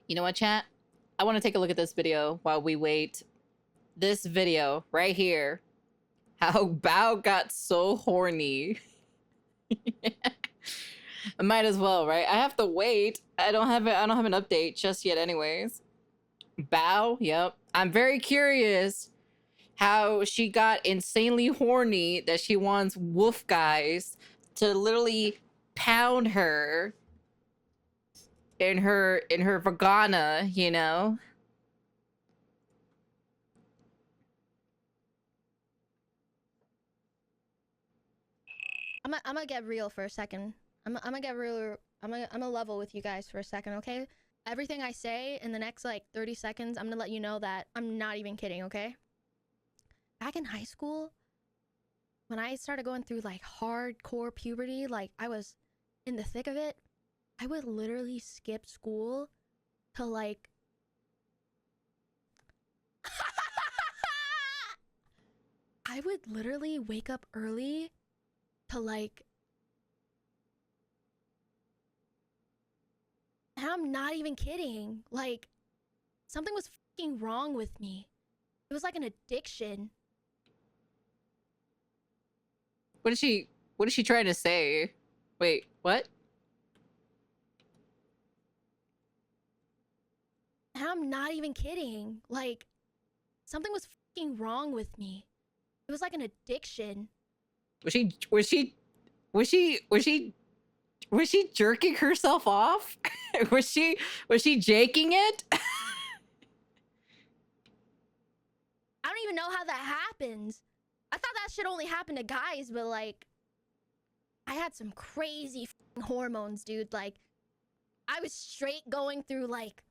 You know what, chat? I want to take a look at this video while we wait. This video right here. How Bao got so horny. I might as well, right? I have to wait. I don't have an update just yet anyways. Bao, yep. I'm very curious how she got insanely horny that she wants wolf guys to literally pound her in her vagina, you know? I'm gonna get real for a second. I'm gonna get real. I'm gonna level with you guys for a second, okay? Everything I say in the next like 30 seconds, I'm gonna let you know that I'm not even kidding, okay? Back in high school, when I started going through like hardcore puberty, like I was in the thick of it, I would literally skip school to like I would literally wake up early to like, and I'm not even kidding, like something was fucking wrong with me. It was like an addiction. What is she trying to say? Wait, what? And I'm not even kidding, like something was fucking wrong with me. It was like an addiction. Was she jerking herself off? was she jaking it? I don't even know how that happens. I thought that shit only happened to guys, but like I had some crazy hormones, dude. Like I was straight going through like,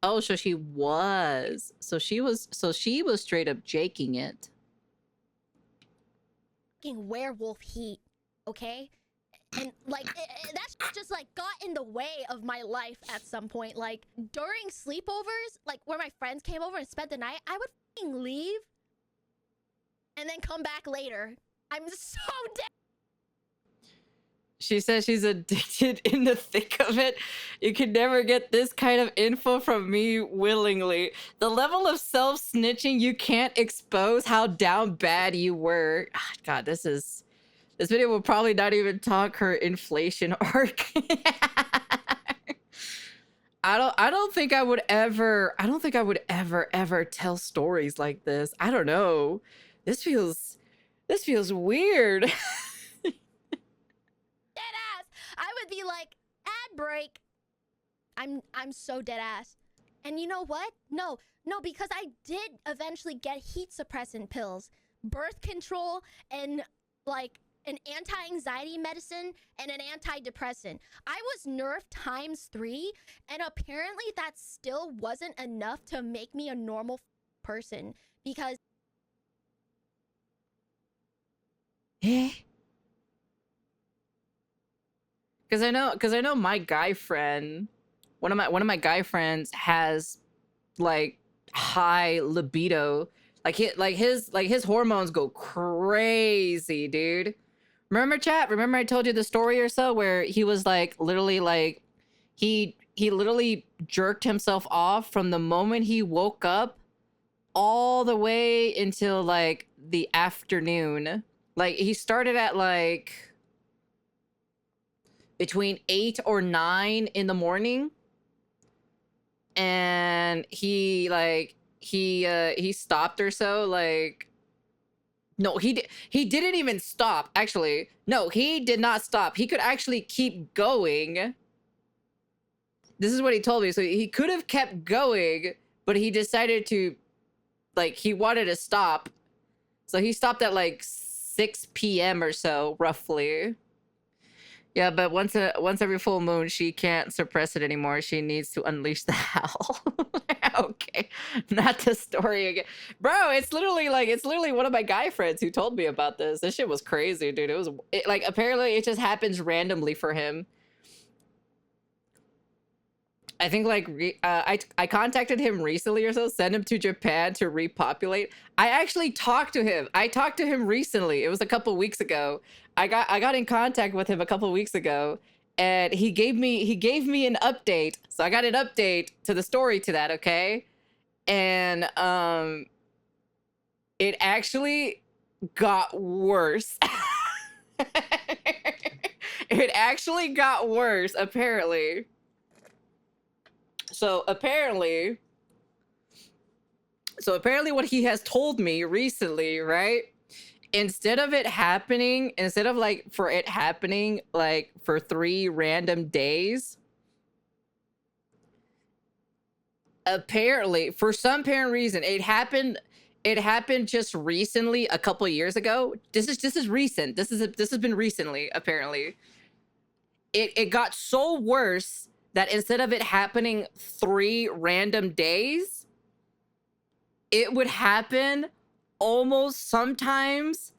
Oh, so she was. So she was straight up jaking it. fucking werewolf heat, okay? And like that's just like got in the way of my life at some point. Like during sleepovers, like where my friends came over and spent the night, I would fucking leave and then come back later. I'm so dead. She says she's addicted in the thick of it. You can never get this kind of info from me willingly. The level of self-snitching you can't expose how down bad you were. God, this video will probably not even talk her inflation arc. I don't think I would ever tell stories like this. I don't know. This feels weird. I would be like, ad break. I'm so dead ass. And you know what? No, because I did eventually get heat suppressant pills, birth control, and like an anti-anxiety medicine and an antidepressant. I was nerfed ×3, and apparently that still wasn't enough to make me a normal person because Because I know my guy friend, one of my guy friends has like high libido, like his hormones go crazy, dude. Remember, chat? Remember I told you the story or so where he was like literally like he literally jerked himself off from the moment he woke up all the way until like the afternoon. Like he started at like between 8 or 9 in the morning, and he stopped or so. Like, no, he didn't even stop. Actually, no, he did not stop. He could actually keep going. This is what he told me. So he could have kept going, but he decided to, like, he wanted to stop. So he stopped at like 6 p.m. or so, roughly. Yeah, but once every full moon, she can't suppress it anymore. She needs to unleash the howl. Okay, not the story again, bro. It's literally one of my guy friends who told me about this. This shit was crazy, dude. Like apparently it just happens randomly for him. I think like I contacted him recently or so, sent him to Japan to repopulate. I actually talked to him. I talked to him recently. It was a couple weeks ago. I got in contact with him a couple weeks ago, and he gave me an update. So I got an update to the story to that, okay? And it actually got worse. It actually got worse, apparently. So apparently what he has told me recently, right? Instead of it happening like for 3 random days, apparently for some apparent reason it happened just recently, a couple years ago. This is recent. This has been recently, apparently. It got so worse that instead of it happening 3 random days, it would happen almost sometimes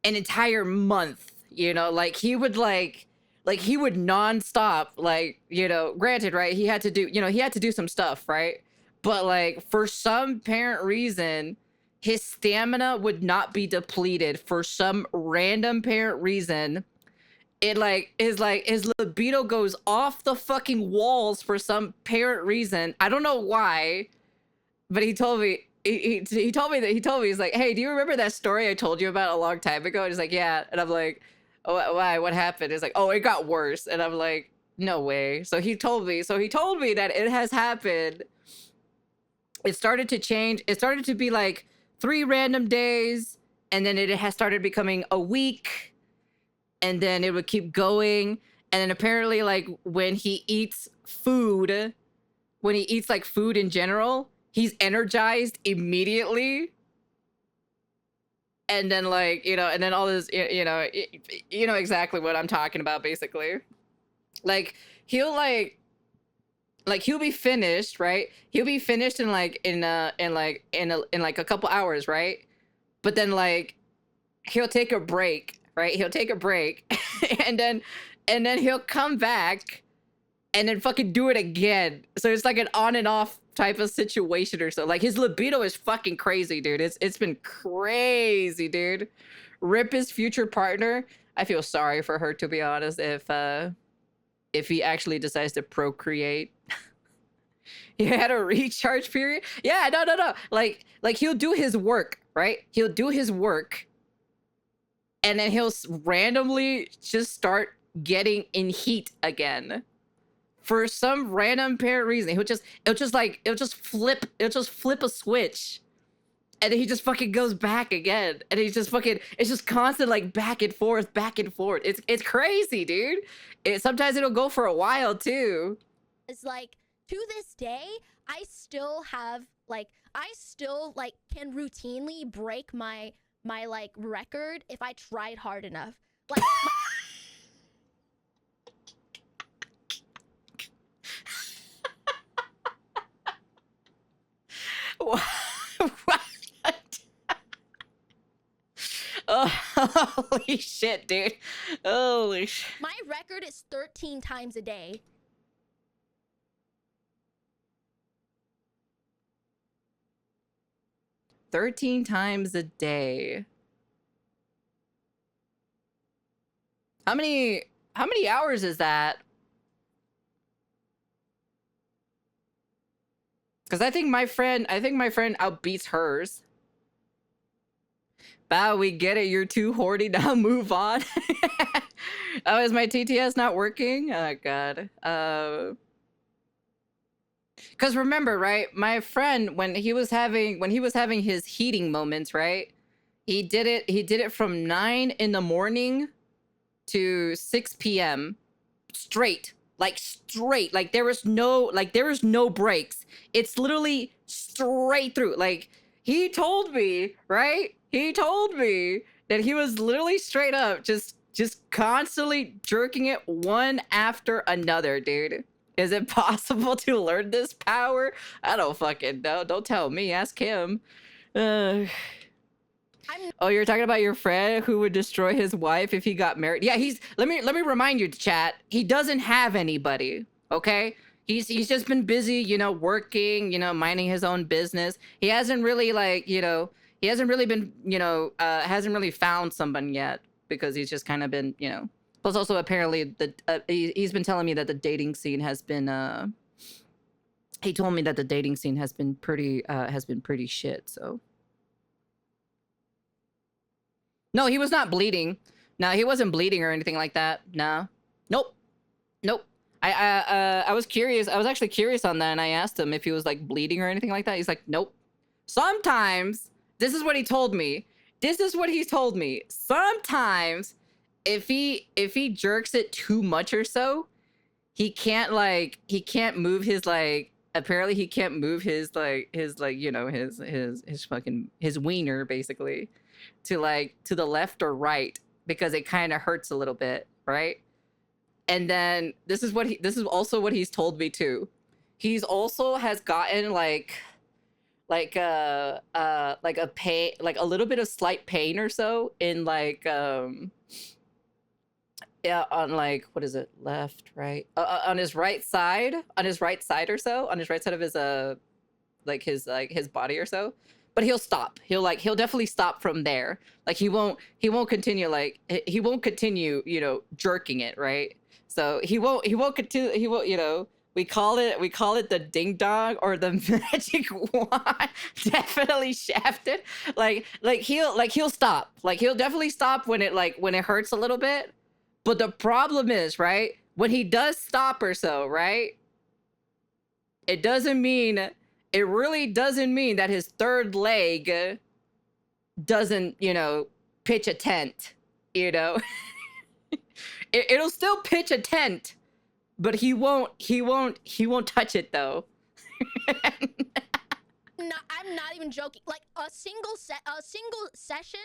an entire month, you know? Like he would he would nonstop, like, you know, granted, right? He had to do some stuff, right? But like for some apparent reason, his stamina would not be depleted for some random apparent reason. It his libido goes off the fucking walls for some apparent reason. I don't know why, but he told me he told me he's like, hey, do you remember that story I told you about a long time ago? And he's like, yeah. And I'm like, oh, why? What happened? He's like, oh, it got worse. And I'm like, no way. So he told me that it has happened. It started to change. It started to be like 3 random days, and then it has started becoming a week, and then it would keep going. And then apparently, like, when he eats like food in general, he's energized immediately. And then, like, you know, and then all this, you know exactly what I'm talking about, basically. Like, he'll be finished, right? He'll be finished in a couple hours, right? But then, like, he'll take a break, right? He'll take a break and then he'll come back and then fucking do it again. So it's like an on and off type of situation or so. Like, his libido is fucking crazy, dude. It's been crazy, dude. Rip his future partner. I feel sorry for her, to be honest, if he actually decides to procreate. He had a recharge period. Yeah, no. Like he'll do his work, right? He'll do his work, and then he'll randomly just start getting in heat again for some random apparent reason. It'll just flip a switch, and then he just fucking goes back again, and he's just fucking, it's just constant, like, back and forth. It's crazy, dude. Sometimes it'll go for a while too. It's like, to this day, I still can routinely break my like record if I tried hard enough. Like What? Oh, holy shit, dude. Holy shit. my record is 13 times a day. "13 times a day." How many hours is that? Because I think my friend outbeats hers. Bao, we get it. You're too horny now. Move on. Oh, is my TTS not working? Oh god. Because remember, right? My friend, when he was having his heating moments, right? He did it from 9 in the morning to 6 p.m. straight. Like there was no breaks. It's literally straight through. Like, he told me, right? He told me that he was literally straight up just constantly jerking it one after another, dude. Is it possible to learn this power? I don't fucking know. Don't tell me. Ask him. Oh, you're talking about your friend who would destroy his wife if he got married? Yeah, let me remind you, chat. He doesn't have anybody, okay? He's just been busy, you know, working, you know, minding his own business. He hasn't really, like, you know, hasn't really found someone yet, because he's just kind of been, you know, Plus, also apparently he's been telling me that the dating scene has been. He told me that the dating scene has been pretty shit. So. No, he was not bleeding. No, he wasn't bleeding or anything like that. No. Nope. Nope. I was curious. I was actually curious on that, and I asked him if he was like bleeding or anything like that. He's like, nope. Sometimes, this is what he told me. This is what he told me. Sometimes, if he jerks it too much or so, he can't move his like. Apparently, he can't move his you know his fucking his wiener basically to the left or right because it kind of hurts a little bit, right? And then this is also what he's told me too. He's also has gotten like a pain, like a little bit of slight pain or so in yeah, on like, what is it, left, right, on his right side or so, on his right side of his his body or so. But he'll stop. He'll definitely stop from there. Like he won't continue you know, jerking it, right? So he won't you know, we call it the ding dong or the magic wand. Definitely shafted. He'll stop. Like he'll definitely stop when it hurts a little bit. But the problem is, right, when he does stop or so, right, it really doesn't mean that his third leg doesn't, you know, pitch a tent, you know. It'll still pitch a tent, but he won't touch it though. No, I'm not even joking. Like a single session.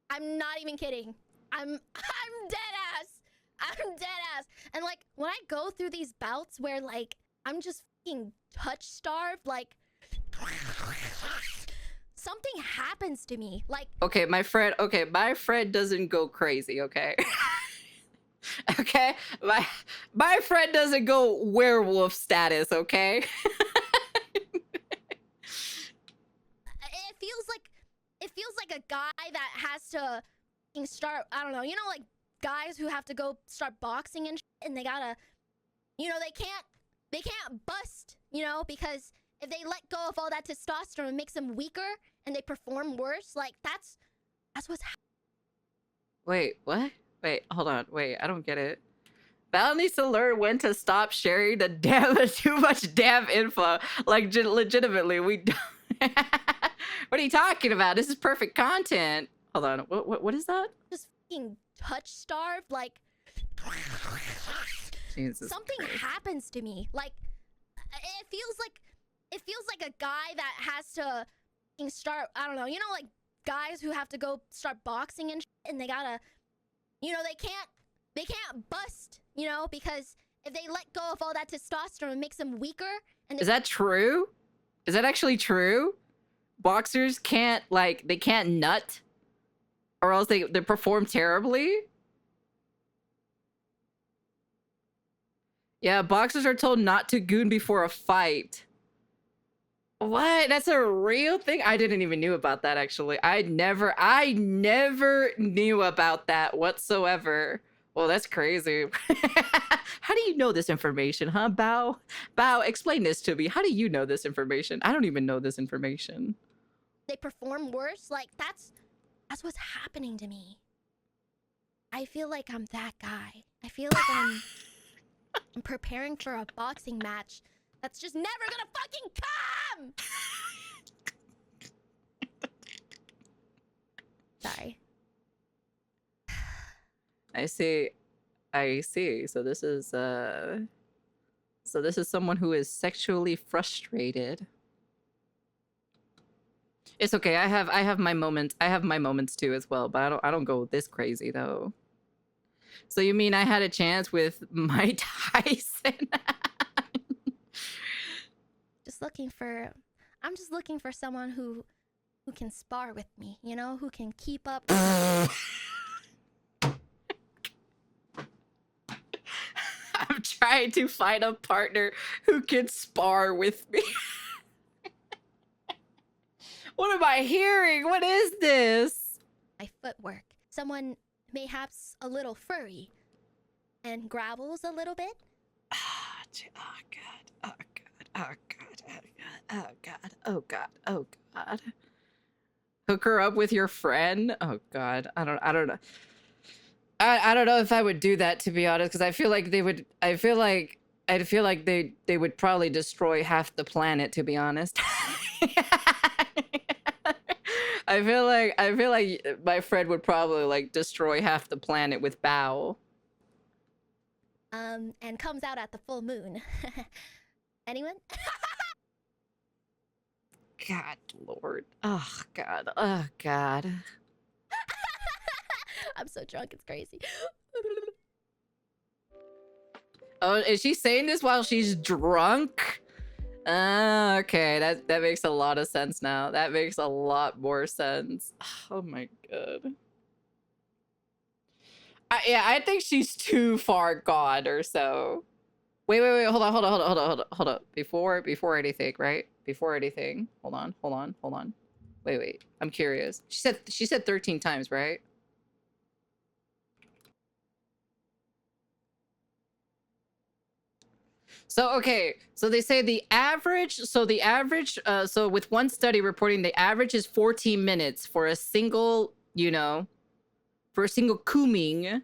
I'm not even kidding. I'm dead ass. I'm dead ass. And like when I go through these bouts where like I'm just fucking touch starved, like something happens to me. Like okay, my friend doesn't go crazy, okay? Okay? My friend doesn't go werewolf status, okay? It feels like a guy that has to start, I don't know, you know, like guys who have to go start boxing and shit, and they gotta, you know, they can't bust, you know, because if they let go of all that testosterone, it makes them weaker and they perform worse. Like that's what's Wait, what? Wait, hold on. Wait, I don't get it. Val needs to learn when to stop sharing the too much damn info. Like legitimately, we don't. What are you talking about? This is perfect content. Hold on. What is that? just fucking touch starved. Like Jesus something Christ. happens to me. Like it feels like a guy that has to start, I don't know, you know, like guys who have to go start boxing and shit, and they gotta, you know, they can't bust, you know, because if they let go of all that testosterone, it makes them weaker. And Is that true? Is that actually true? Boxers can't they can't nut, or else they perform terribly. Yeah, boxers are told not to goon before a fight. What? That's a real thing? I didn't even knew about that actually. I never knew about that whatsoever. Well, that's crazy. How do you know this information, huh, Bao? Bao, explain this to me. How do you know this information? I don't even know this information. they perform worse. Like that's what's happening to me. I feel like I'm that guy. I feel like I'm preparing for a boxing match that's just never gonna fucking come. Sorry. I see. So this is someone who is sexually frustrated. It's okay. I have my moments. I have my moments too as well, but I don't go this crazy though. So you mean I had a chance with Mike Tyson? I'm just looking for someone who can spar with me, you know, who can keep up. I'm trying to find a partner who can spar with me. What am I hearing? What is this? My footwork. Someone mayhaps a little furry and grabbles a little bit. Oh god. Oh god. Oh god. Oh god. Oh god. Hook her up with your friend? Oh god. I don't know. I don't know if I would do that, to be honest, because I feel like they would. I'd feel like they would probably destroy half the planet, to be honest. I feel like my friend would probably like destroy half the planet with Bao. And comes out at the full moon. Anyone? God, Lord. Oh God. Oh God. I'm so drunk, it's crazy. Oh, is she saying this while she's drunk? Okay, that makes a lot of sense now. That makes a lot more sense. Oh my god. Yeah, I think she's too far gone or so. Wait, hold on. Before anything, right? Before anything. Hold on. Wait. I'm curious. She said 13 times, right? So, okay, so they say the average, so with one study reporting the average is 14 minutes for a single, for a single cooming.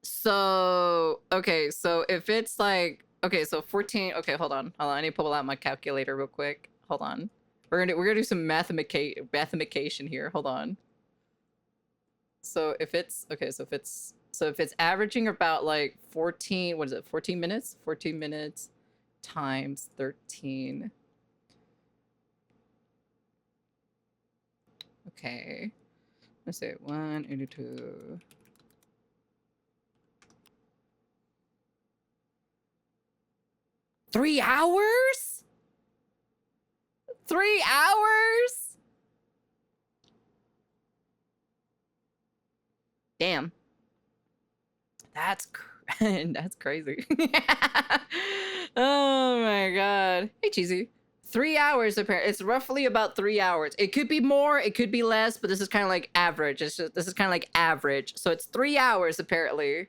So, okay, so if it's like, okay, so 14, okay, hold on, I need to pull out my calculator real quick. Hold on. We're gonna do some mathematication here, hold on. So if it's, okay, so if it's averaging about like 14, what is it, 14 minutes? 14 minutes times 13. Okay. Let's say 182. Three hours? 3 hours? Damn. That's crazy. Oh my god. Hey, Cheesy. 3 hours apparently. It's roughly about 3 hours. It could be more, it could be less, but this is kind of like average. This is kind of like average. So it's 3 hours apparently.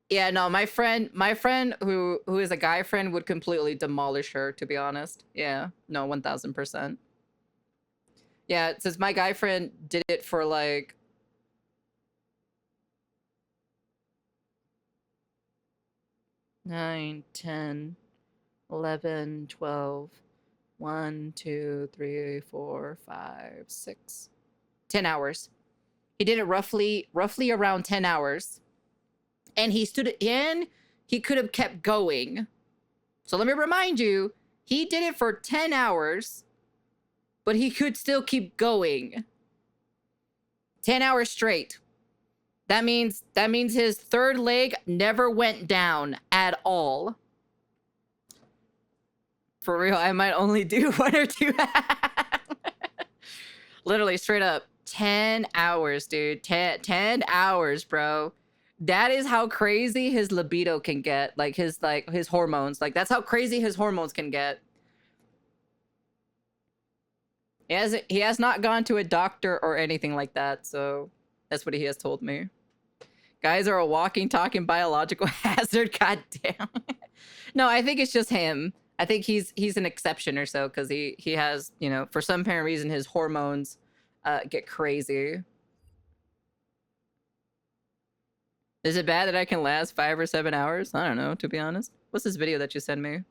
Yeah, no, my friend who is a guy friend would completely demolish her, to be honest. Yeah, no, 1000%. Yeah, since my guy friend did it for like 9, 10, 11, 12, 1, 2, 3, 4, 5, 6, 10 hours. He did it roughly around 10 hours. And he stood in, he could have kept going. So let me remind you, he did it for 10 hours, but he could still keep going. 10 hours straight. That means his third leg never went down at all. For real, I might only do 1 or 2. Literally, straight up, 10 hours, dude. 10 hours, bro. That is how crazy his libido can get. Like his hormones. Like that's how crazy his hormones can get. He has not gone to a doctor or anything like that, so that's what he has told me. Guys are a walking, talking biological hazard. God damn. No, I think it's just him. I think he's an exception or so because he has, for some apparent reason, his hormones get crazy. Is it bad that I can last 5 or 7 hours? I don't know, to be honest. What's this video that you sent me?